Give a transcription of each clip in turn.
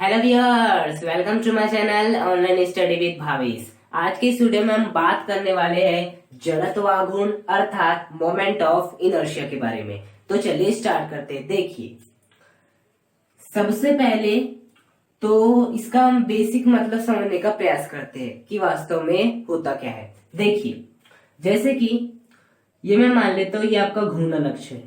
Hello viewers, welcome to my channel online study with Bhavesh. आज के इस वीडियो में हम बात करने वाले हैं जड़त्वाघूर्ण अर्थात मोमेंट ऑफ इनर्शिया के बारे में। तो चलिए स्टार्ट करते हैं। देखिए, सबसे पहले तो इसका हम बेसिक मतलब समझने का प्रयास करते हैं कि वास्तव में होता क्या है। देखिए, जैसे कि ये मैं मान लेता हूँ, ये आपका घूर्णन अक्ष है।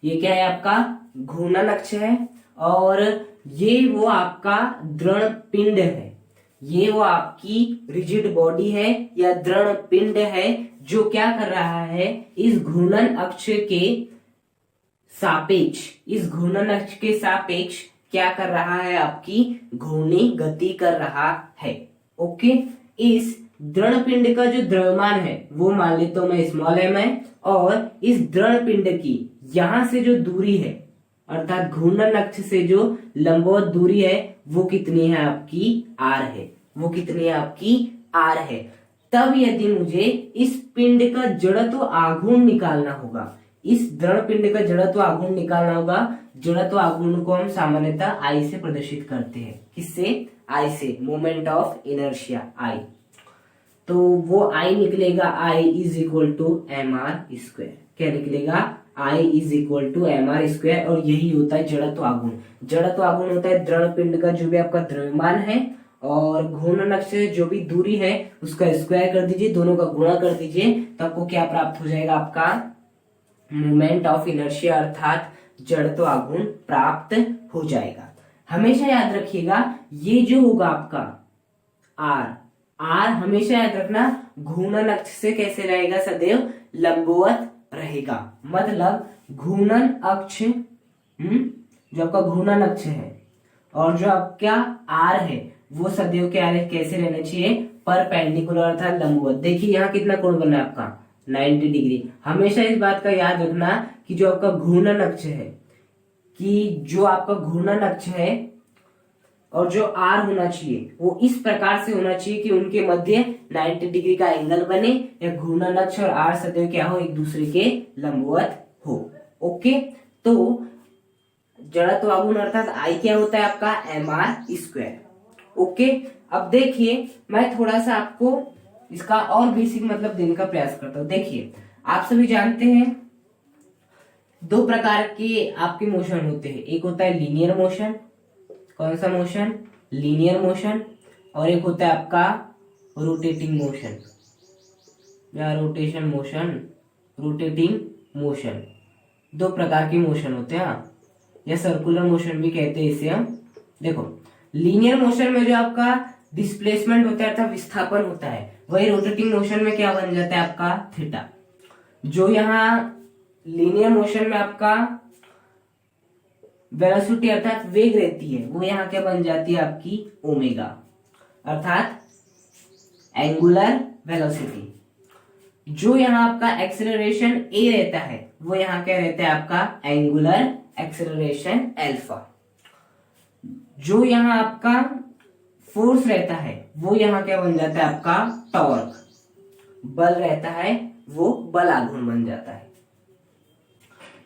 ये क्या है? आपका घूर्णन अक्ष है। और ये वो आपका दृढ़ पिंड है। ये वो आपकी रिजिड बॉडी है या दृढ़ पिंड है जो क्या कर रहा है, इस घूर्णन अक्ष के सापेक्ष, इस घूर्णन अक्ष के सापेक्ष क्या कर रहा है? आपकी घूर्णी गति कर रहा है। ओके, इस दृढ़ पिंड का जो द्रव्यमान है वो मान लेता हूं मैं स्मॉल एम है। और इस दृढ़ पिंड की यहां से जो दूरी है अर्थात घूर्णन अक्ष से जो लंबवत दूरी है वो कितनी है? आपकी आर है। वो कितनी है? आपकी आर है। तब यदि मुझे इस पिंड का जड़त्व आघूर्ण निकालना होगा, इस दृढ़ पिंड का जड़त्व आघूर्ण निकालना होगा। जड़त्व आघूर्ण को हम सामान्यतः आई से प्रदर्शित करते हैं। किससे? आई से। Moment of inertia I. तो वो आई निकलेगा, I is equal to M R square. क्या निकलेगा? I is equal to M R square. और यही होता है जड़त्व आघूर्ण। जड़त्व आघूर्ण होता है दृढ़ पिंड का जो भी आपका द्रव्यमान है और घूर्णन अक्ष से जो भी दूरी है उसका स्क्वायर कर दीजिए, दोनों का गुणा कर दीजिए, तो आपको क्या प्राप्त हो जाएगा? आपका मोमेंट ऑफ इनर्शिया अर्थात जड़त्व आघूर्ण प्राप्त हो जाएगा। हमेशा याद रखिएगा, ये जो होगा आपका आर, आर हमेशा याद रखना घूर्णन अक्ष से कैसे रहेगा? सदैव लंबवत रहेगा। मतलब घूर्णन अक्ष, जो आपका घूर्णन अक्ष है और जो आपका आर है वो सदैव क्या कैसे रहना चाहिए? परपेंडिकुलर अर्थात लंबवत। देखिए यहाँ कितना कोण बना है आपका 90 डिग्री। हमेशा इस बात का याद रखना कि जो आपका घूर्णन अक्ष है, कि जो आपका घूर्णन अक्ष है और जो आर होना चाहिए वो इस प्रकार से होना चाहिए कि उनके मध्य 90 डिग्री का एंगल बने या घूर्णन अक्ष और आर सदैव क्या हो? एक दूसरे के लंबवत हो। ओके, तो जड़त्व आघूर्ण अर्थात आई क्या होता है? आपका एम आर स्क्वायर। ओके, अब देखिए मैं थोड़ा सा आपको इसका और बेसिक मतलब देने का प्रयास करता हूं। देखिए, आप सभी जानते हैं दो प्रकार के आपके मोशन होते हैं। एक होता है लीनियर मोशन। कौन सा मोशन? Linear motion. और एक होता है आपका रोटेटिंग मोशन या रोटेशन मोशन, रोटेटिंग मोशन। दो प्रकार के मोशन होते हैं, या सर्कुलर मोशन भी कहते हैं इसे हम। देखो, लीनियर मोशन में जो आपका डिस्प्लेसमेंट होता है अर्थात विस्थापन होता है, वही रोटेटिंग मोशन में क्या बन जाता है? आपका थीटा। जो यहाँ लीनियर मोशन में आपका वेलोसिटी अर्थात वेग रहती है वो यहाँ क्या बन जाती है? आपकी ओमेगा अर्थात एंगुलर वेलोसिटी। जो यहाँ आपका एक्सेलरेशन ए रहता है वो यहाँ क्या रहता है? आपका एंगुलर एक्सेलरेशन अल्फा। जो यहाँ आपका फोर्स रहता है वो यहाँ क्या बन जाता है? आपका टॉर्क। बल रहता है वो बल आघूर्ण बन जाता है।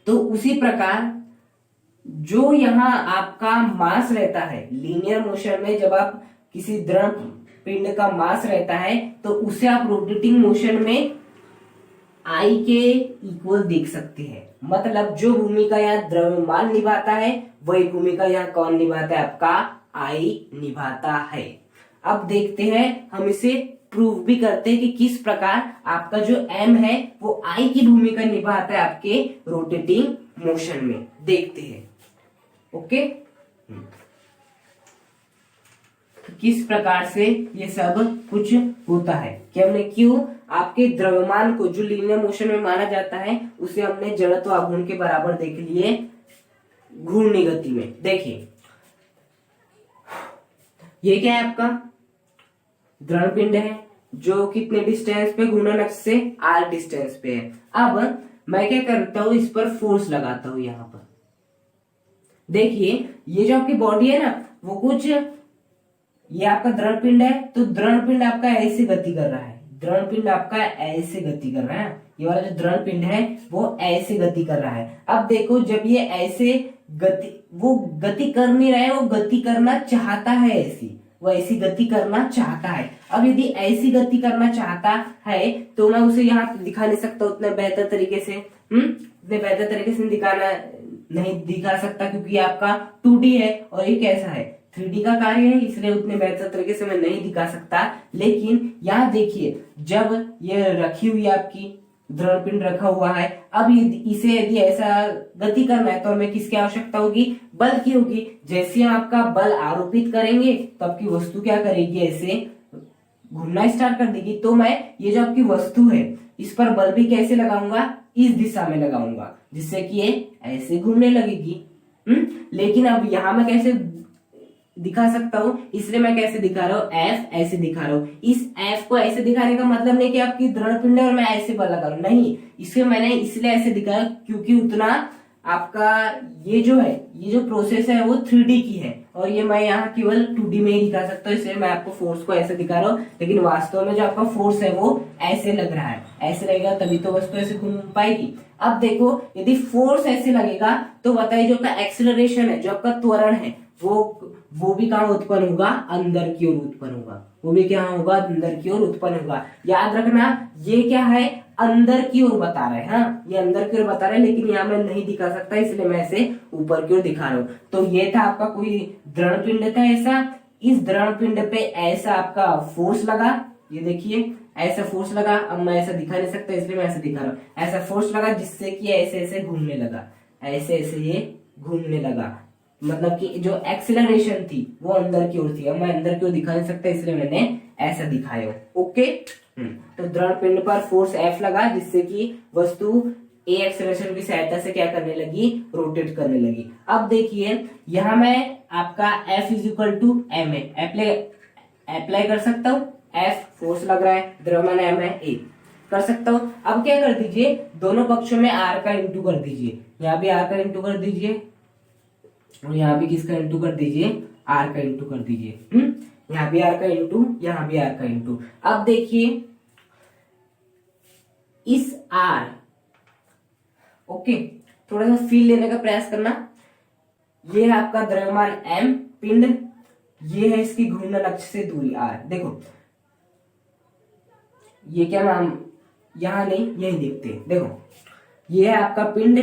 तो उसी प्रकार जो यहाँ आपका मास रहता है लीनियर मोशन में, जब आप किसी दृढ़ पिंड का मास रहता है तो उसे आप रोटेटिंग मोशन में आई के इक्वल देख सकते हैं। मतलब जो भूमिका यहाँ द्रव्यमान निभाता है वही भूमिका यहाँ कौन निभाता है? आपका आई निभाता है। अब देखते हैं, हम इसे प्रूव भी करते हैं कि किस प्रकार आपका जो एम है वो आई की भूमिका निभाता है आपके रोटेटिंग मोशन में। देखते हैं। ओके, तो किस प्रकार से ये सब कुछ होता है कि हमने क्यों आपके द्रव्यमान को जो लीनियर मोशन में माना जाता है उसे हमने जड़त्व आघूर्ण के बराबर देख लिए घूर्णी गति में। देखिए, ये क्या है? आपका दृढ़ पिंड है जो कितने डिस्टेंस पे? घूर्णन अक्ष से आर डिस्टेंस पे है। अब मैं क्या करता हूं? इस पर फोर्स लगाता हूं। यहां पर देखिए, ये जो आपकी बॉडी है ना वो कुछ, ये आपका दृढ़ पिंड है तो दृढ़ पिंड आपका ऐसे गति कर रहा है। दृढ़ पिंड आपका ऐसे गति कर रहा है। ये वाला जो दृढ़ पिंड है वो ऐसे गति कर रहा है। अब देखो, जब ये ऐसे वो गति कर नहीं रहा है, वो गति करना चाहता है ऐसी, वो ऐसी गति करना चाहता है। अब यदि ऐसी गति करना चाहता है तो मैं उसे यहाँ पे दिखा नहीं सकता उतने बेहतर तरीके से, उतने बेहतर तरीके से नहीं दिखा सकता, क्योंकि आपका 2D है और ये कैसा है 3D का कार्य है, इसलिए उतने बेहतर तरीके से मैं नहीं दिखा सकता। लेकिन यहाँ देखिए, जब ये रखी हुई आपकी दृढ़ पिंड रखा हुआ है, अब इसे यदि ऐसा गति करना है तो हमें किसकी आवश्यकता होगी, बल की होगी। जैसे हम आपका बल आरोपित करेंगे तो आपकी वस्तु क्या करेगी, ऐसे घूमना स्टार्ट कर देगी। तो मैं ये जो आपकी वस्तु है इस पर बल भी कैसे लगाऊंगा, इस दिशा में लगाऊंगा, जिससे कि ये ऐसे घूमने लगेगी। लेकिन अब यहाँ मैं कैसे दिखा सकता हूँ, इसलिए मैं कैसे दिखा रहा हूँ, एफ ऐसे दिखा रहा हूँ। इस एफ को ऐसे दिखाने का मतलब नहीं कि आपकी दृढ़ पिंड है और मैं ऐसे बल लगा रहा हूँ, नहीं, इसे मैंने इसलिए ऐसे दिखाया क्योंकि उतना आपका ये जो प्रोसेस है वो 3D की है और ये मैं यहाँ केवल 2D में ही दिखा सकता हूँ, इसलिए मैं आपको फोर्स को ऐसे दिखा रहा हूँ। लेकिन वास्तव में जो आपका फोर्स है वो ऐसे लग रहा है, ऐसे लगेगा तभी तो वस्तु ऐसे घूम पाएगी। अब देखो, यदि फोर्स ऐसे लगेगा तो बताइए जो आपका एक्सेलरेशन है, जो आपका त्वरण है, वो भी कहाँ उत्पन्न होगा, अंदर की ओर उत्पन्न होगा। वो भी क्या होगा, अंदर की ओर उत्पन्न होगा। याद रखना, ये क्या है, अंदर की ओर बता रहा है। हाँ, ये अंदर की ओर बता रहा है, लेकिन यहाँ मैं नहीं दिखा सकता, इसलिए मैं ऐसे ऊपर की ओर दिखा रहा हूँ। तो ये था आपका कोई दृढ़ पिंड था ऐसा, इस दृढ़ पिंड पे ऐसा आपका फोर्स लगा, ये देखिए ऐसा फोर्स लगा। अब मैं ऐसा दिखा नहीं सकता, इसलिए मैं ऐसे दिखा रहा हूँ। ऐसा फोर्स लगा जिससे कि ऐसे ऐसे घूमने लगा, ऐसे ऐसे ये घूमने लगा, मतलब कि जो एक्सेलरेशन थी वो अंदर की ओर थी। अब मैं अंदर की ओर दिखा नहीं सकता, इसलिए मैंने ऐसा दिखाया। ओके, तो दृढ़ पिंड पर फोर्स F लगा, जिससे कि वस्तु ए एक्सेलरेशन की सहायता से क्या करने लगी, रोटेट करने लगी। अब देखिए, यहां मैं आपका F is equal to m apply कर सकता हूँ। F फोर्स लग रहा है, द्रव्यमान M है A, कर सकता हूँ। अब क्या कर दीजिए, दोनों पक्षों में R का इंटू कर दीजिए, यहाँ भी R का इंटू कर दीजिए और यहाँ भी किसका इंटू कर दीजिए, R का इंटू कर दीजिए। यहाँ भी R का इंटू, यहाँ भी R का इंटू। अब देखिए इस R, ओके, थोड़ा सा फील लेने का प्रयास करना। ये है आपका द्रव्यमान M पिंड, ये है इसकी घूर्णन अक्ष से दूरी R। देखो ये क्या नाम, यहां नहीं, यही देखते हैं। देखो ये है आपका पिंड,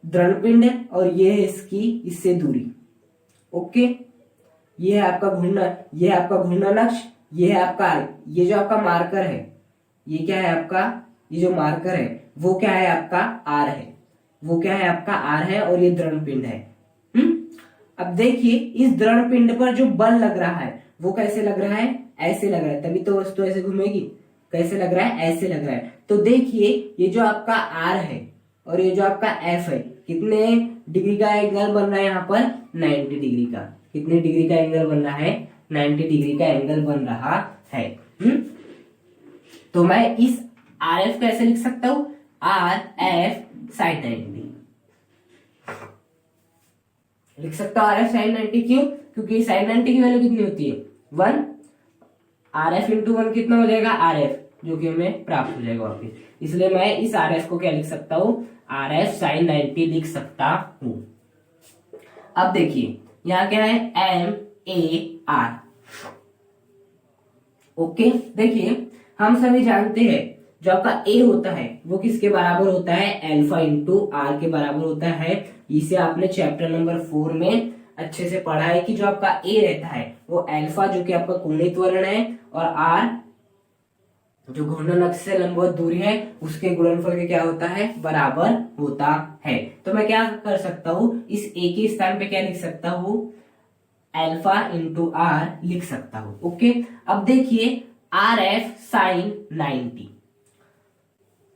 दृढ़ पिंड, और ये है इसकी इससे दूरी। ओके, ये है आपका घूर्णन, ये है आपका घूर्णन अक्ष, ये है आपका, ये जो आपका मार्कर है, ये क्या है आपका, ये जो मार्कर है वो क्या है आपका R है, वो क्या है आपका R है, और ये दृढ़ पिंड है। अब देखिए, इस दृढ़ पिंड पर जो बल लग रहा है वो कैसे लग रहा है, ऐसे लग रहा है, तभी तो वस्तु ऐसे घूमेगी। कैसे लग रहा है, ऐसे लग रहा है। तो देखिए, ये जो आपका R है और ये जो आपका F है, कितने डिग्री का एंगल बन रहा है यहाँ पर, 90 डिग्री का। कितने डिग्री का एंगल बन रहा है, 90 डिग्री का एंगल बन रहा है। तो मैं इस RF कैसे लिख सकता हूं, RF sin 90 लिख सकता हूं। RF sin 90 क्यों, क्योंकि sin 90 की वैल्यू कितनी होती है, 1। RF इंटू 1 कितना हो जाएगा, RF, जो कि हमें प्राप्त हो जाएगा वापिस। इसलिए मैं इस RF को क्या लिख सकता हूं, RF sin 90 लिख सकता हूं। अब देखिए यहाँ क्या है, MAR। ओके, देखिए हम सभी जानते हैं जो आपका A होता है वो किसके बराबर होता है, अल्फा इंटू R के बराबर होता है। इसे आपने चैप्टर नंबर 4 में अच्छे से पढ़ा है कि जो आपका A रहता है वो अल्फा, जो कि आपका कोणीय त्वरण है, और R जो घूर्णन अक्ष से लंबवत दूरी है उसके गुणनफल के क्या होता है, बराबर होता है। तो मैं क्या कर सकता हूँ, इस A के स्थान पे क्या लिख सकता हूँ, अल्फा इंटू R लिख सकता हूँ। ओके, अब देखिए RF sin 90,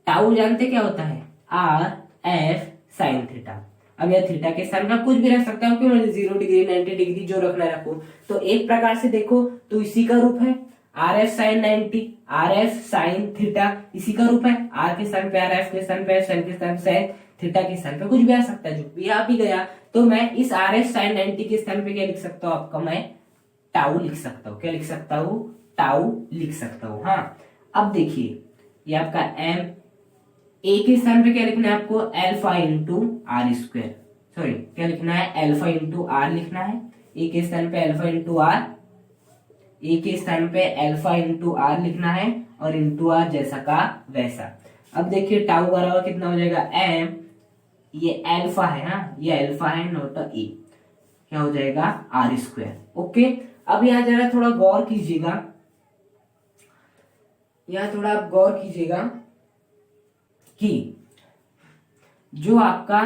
टाउ जानते क्या होता है, RF sin थीटा। अब यह थीटा के स्थान पर कुछ भी रख सकता हूँ, क्यों, 0 डिग्री 90 डिग्री जो रखना रखो। तो एक प्रकार से देखो तो इसी का रूप है RF sin 90, RF sin theta, इसी का रूप है। R के स्थान पे RF के स्थान पे, sin के स्थान पे थीटा के स्थान पे कुछ भी आ सकता है, जो भी आ भी गया। तो मैं इस RF sin 90 के स्थान पे क्या लिख सकता हूँ, आपका मैं टाउ लिख सकता हूँ। क्या लिख सकता हूँ, टाउ लिख सकता हूँ। हाँ, अब देखिए ये आपका M, A के स्थान पे क्या लिखना है आपको, alpha into R square. Sorry क्या लिखना है, अल्फा इंटू आर लिखना है। ए के स्थान पे अल्फा इंटू आर, ए के स्थान पे अल्फा इंटू आर लिखना है और इंटू आर जैसा का वैसा। अब देखिए टाउ बराबर कितना हो जाएगा, एम, ये अल्फा है, हाँ ये अल्फा है नॉट ए, क्या हो जाएगा आर स्क्वायर। ओके, अब यहाँ जरा थोड़ा गौर कीजिएगा, यहाँ थोड़ा आप गौर कीजिएगा कि जो आपका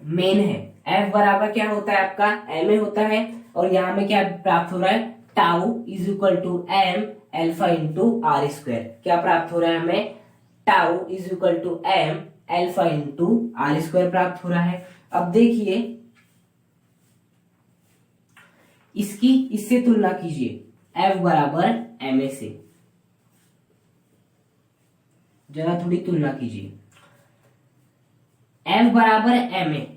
मेन है एफ बराबर क्या होता है आपका एम ए होता है, और यहाँ में क्या प्राप्त हो रहा है, tau is equal to m alpha into r square. क्या प्राप्त हो रहा है हमें, tau is equal to m alpha into r square प्राप्त हो रहा है। अब देखिए इसकी इससे तुलना कीजिए, एफ बराबर एम ए से, जरा थोड़ी तुलना कीजिए। एफ बराबर एम ए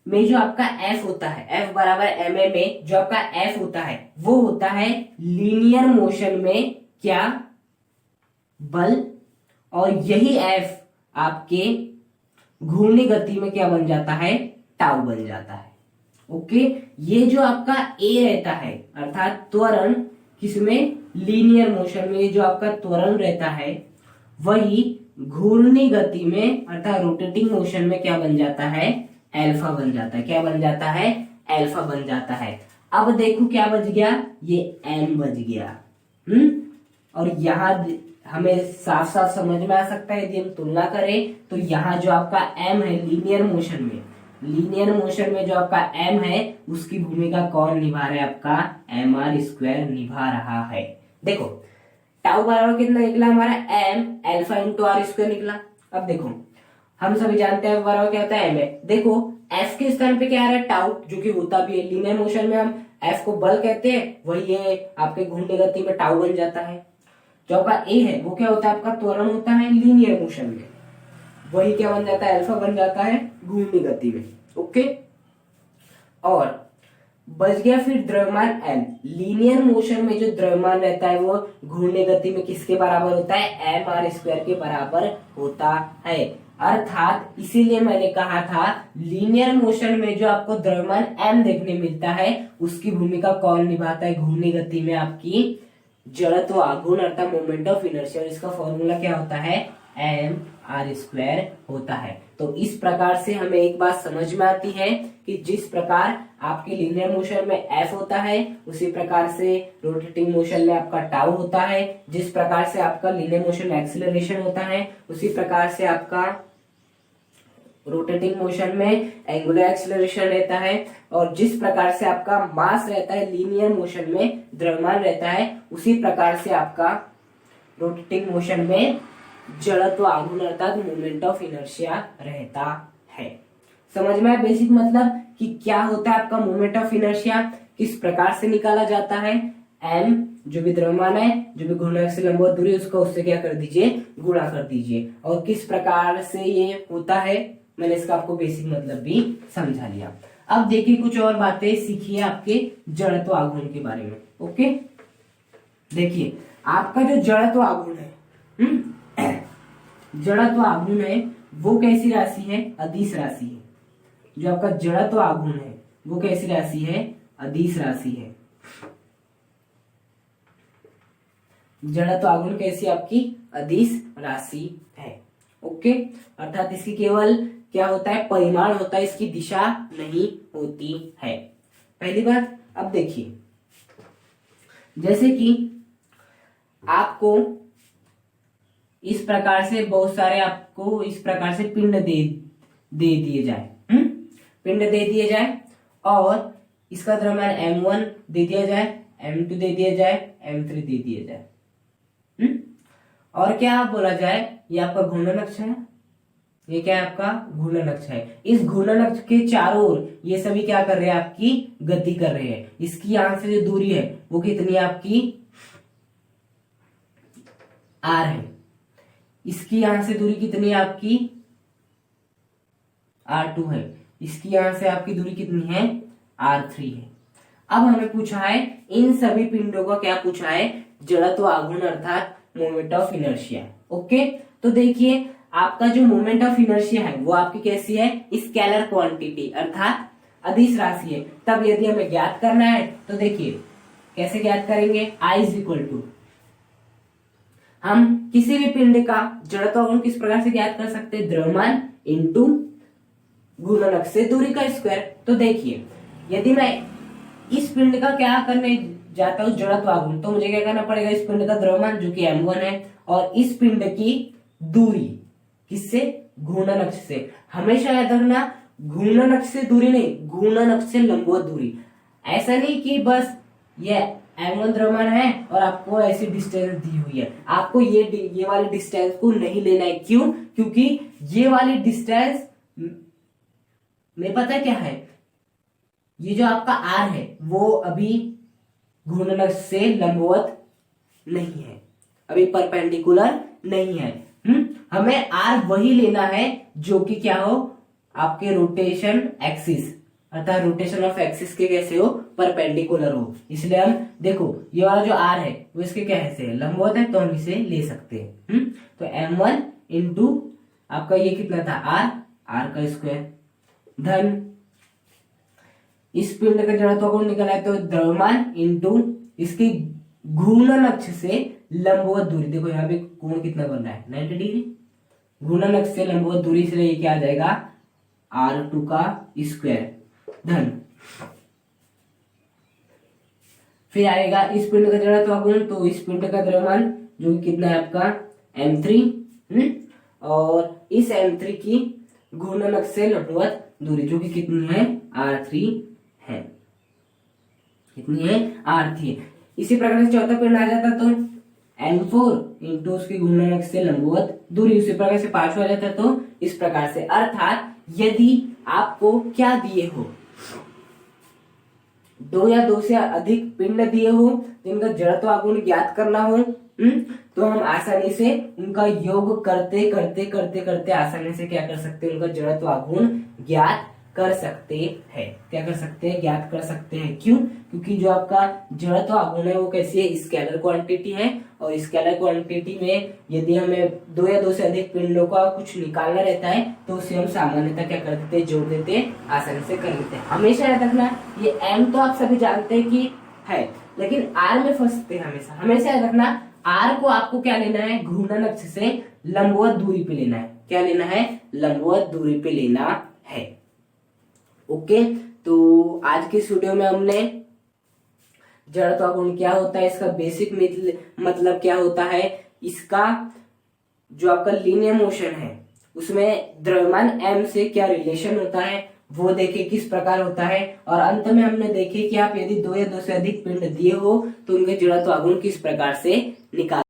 में जो आपका एफ होता है, एफ बराबर एम ए में जो आपका एफ होता है वो होता है लीनियर मोशन में क्या, बल, और यही एफ आपके घूर्णी गति में क्या बन जाता है, टाउ बन जाता है। ओके, ये जो आपका ए रहता है अर्थात त्वरण, किसमें, लीनियर मोशन में जो आपका त्वरण रहता है वही घूर्णी गति में अर्थात रोटेटिंग मोशन में क्या बन जाता है, अल्फा बन जाता है। क्या बन जाता है, अल्फा बन जाता है। अब देखो क्या बच गया, ये एम बच गया। और यहाँ हमें साफ साफ समझ में आ सकता है, यदि हम तुलना करें तो यहाँ जो आपका एम है लीनियर मोशन में, लीनियर मोशन में जो आपका एम है उसकी भूमिका कौन निभा रहा है, आपका एम आर स्क्वायर निभा रहा है। देखो टाउ बराबर कितना निकला हमारा, m alpha into r square निकला। अब देखो हम सभी जानते हैं बराबर क्या होता है, एम है। देखो एफ के स्थान पे क्या आ रहा है, टाउ, जो कि होता भी है लीनियर मोशन में हम एफ को बल कहते हैं, वही ये आपके घूर्णी गति में टाउ बन जाता है। जो आपका ए है वो क्या होता है, आपका त्वरण होता है लीनियर मोशन में, वही क्या बन जाता है, अल्फा बन जाता है घूर्णी गति में। ओके, और बच गया फिर द्रव्यमान एम। लीनियर मोशन में जो द्रव्यमान रहता है वो घूर्णी गति में किसके बराबर होता है, एम आर स्क्वायर के बराबर होता है। अर्थात इसीलिए मैंने कहा था लीनियर मोशन में जो आपको द्रव्यमान एम देखने मिलता है उसकी भूमिका कौन निभाता है, घूर्णी गति में आपकी जड़त्व आघूर्ण अर्थात मोमेंट ऑफ इनर्शिया। इसका फॉर्मूला क्या होता है, एम आर स्क्वायर होता है। तो इस प्रकार से हमें एक बात समझ में आती है कि जिस प्रकार आपके लीनियर मोशन में एफ होता है उसी प्रकार से रोटेटिंग मोशन में आपका टाउ होता है। जिस प्रकार से आपका लीनियर मोशन में एक्सीलरेशन होता है उसी प्रकार से आपका रोटेटिंग मोशन में एंगुलर एक्सीलरेशन रहता है। और जिस प्रकार से आपका मास रहता है लीनियर मोशन में, द्रव्यमान रहता है, उसी प्रकार से आपका रोटेटिंग मोशन में जड़त्व आघूर्ण अर्थात मोमेंट ऑफ इनर्शिया रहता है। समझ में आया बेसिक मतलब कि क्या होता है आपका मोमेंट ऑफ इनर्शिया, किस प्रकार से निकाला जाता है। एम जो भी द्रव्यमान है, जो भी घूर्णक से लंबवत दूरी, उसको उससे क्या कर दीजिए, गुणा कर दीजिए। और किस प्रकार से ये होता है मैंने इसका आपको बेसिक मतलब भी समझा लिया। अब देखिए कुछ और बातें सीखिए आपके जड़त्व आघूर्ण के बारे में। ओके, देखिए आपका जो जड़त्व आघूर्ण है, जड़त्व आघूर्ण है वो कैसी राशि है, अदिश राशि है। जो आपका जड़त्व आघूर्ण है वो कैसी राशि है, अदिश राशि है। जड़त्व आघूर्ण कैसी आपकी अदिश राशि है। ओके, अर्थात इसकी केवल क्या होता है, परिमाण होता है, इसकी दिशा नहीं होती है। पहली बात। अब देखिए जैसे कि आपको इस प्रकार से बहुत सारे आपको इस प्रकार से पिंड दे दिए जाए, पिंड दे दिए जाए और इसका द्रव्यमान m1 दे दिया जाए, m2 दे दिया जाए, m3 दे दिया जाए। और क्या बोला जाए, ये आपका घूर्णन अक्ष है, ये क्या है आपका घूर्णन अक्ष है। इस घूर्णन अक्ष के चारों ओर ये सभी क्या कर रहे हैं, आपकी गति कर रहे हैं। इसकी यहां से जो दूरी है वो कितनी है आपकी, r है। इसकी यहां से दूरी कितनी है आपकी, r2 है। इसकी यहां से आपकी दूरी कितनी है, r3 है। अब हमें पूछा है इन सभी पिंडों का क्या पूछा है, जड़त्व आघूर्ण अर्थात मोमेंट ऑफ इनर्शिया। ओके, तो देखिए आपका जो मोमेंट ऑफ इनर्शिया है वो आपकी कैसी है, स्केलर क्वांटिटी अर्थात अदिश राशि है। तब यदि हमें ज्ञात करना है तो देखिए कैसे ज्ञात करेंगे, I इज इक्वल टू, हम किसी भी पिंड का जड़त्व गुण किस प्रकार से ज्ञात कर सकते हैं, द्रव्यमान इंटू गुणनक से दूरी का स्क्वायर। तो देखिए यदि मैं इस पिंड का क्या करने जाता हूं जड़त्व गुण, तो मुझे क्या करना पड़ेगा, इस पिंड का द्रव्यमान जो कि m1 है और इस पिंड की दूरी किससे, घूर्णन अक्ष से। हमेशा याद रखना घूर्णन अक्ष से दूरी नहीं, घूर्णन अक्ष से लंबवत दूरी। ऐसा नहीं कि बस ये m1 द्रव्यमान है और आपको ऐसी डिस्टेंस दी हुई है, आपको ये वाली डिस्टेंस को नहीं लेना है। क्यों, क्योंकि ये वाली डिस्टेंस में पता क्या है, ये जो आपका r है वो अभी घूर्णन अक्ष से लंबवत नहीं है, अभी परपेंडिकुलर नहीं है। हमें r वही लेना है जो कि क्या हो, आपके रोटेशन एक्सिस अर्थात रोटेशन ऑफ एक्सिस के कैसे हो, परपेंडिकुलर हो। इसलिए हम देखो ये वाला जो r है वो इसके कैसे है, लंबवत है, तो हम इसे ले सकते हैं। तो m1 इंटू आपका ये कितना था r का स्क्वायर धन इस पिंड का जड़त्व कोण निकला है तो द्रव्यमान इंटू इसकी घूर्णन अक्ष से लंबवत दूरी। देखो यहाँ पे कोण कितना बन रहा है, 90 डिग्री। घूर्णन अक्ष से लंबवत दूरी, इसलिए ये क्या आ जाएगा, r2 का स्क्वायर धन फिर आएगा इस पिंड का जड़त्व गुण, तो इस पिंड का द्रव्यमान जो कितना है आपका m3 और इस m3 की घूर्णन अक्ष से लंबवत दूरी जो कि कितनी है, r3 है, कितनी है, r3। इसी प्रकार से चौथा पिंड आ जाता तो m4 इंटू उसकी घूर्णन अक्ष से लंबवत दूरी। उसी प्रकार से पांचवा आ जाता तो इस प्रकार से। अर्थात यदि आपको क्या दिए हो, दो या दो से अधिक पिंड दिए हो जिनका जड़त्व गुण ज्ञात करना हो, तो हम आसानी से उनका योग करते करते करते करते आसानी से क्या कर सकते हैं, उनका जड़त्व गुण ज्ञात कर सकते हैं। क्या कर सकते हैं, ज्ञात कर सकते हैं। क्यों, क्योंकि जो आपका जड़त्व गुण है वो कैसी है, स्केलर क्वांटिटी है। और स्केलर क्वांटिटी में यदि हमें दो या दो से अधिक पिंडों का कुछ निकालना रहता है तो उसे हम सामान्यतः क्या कर देते हैं, जोड़ देते हैं, आसानी से कर लेते हैं। हमेशा याद रखना ये m तो आप सभी जानते हैं कि है, लेकिन r में फंसते हैं हमेशा। हमेशा याद रखना r को आपको क्या लेना है, घूर्णन अक्ष से लंबवत दूरी पे लेना है। क्या लेना है, लंबवत दूरी पे लेना है। ओके, तो आज के इस वीडियो में हमने जड़त्व गुण क्या होता है, इसका बेसिक मतलब क्या होता है, इसका जो आपका लीनियर मोशन है उसमें द्रव्यमान m से क्या रिलेशन होता है वो देखे किस प्रकार होता है। और अंत में हमने देखे कि आप यदि दो या दो से अधिक पिंड दिए हो तो उनके जड़त्व गुण किस प्रकार से निकाल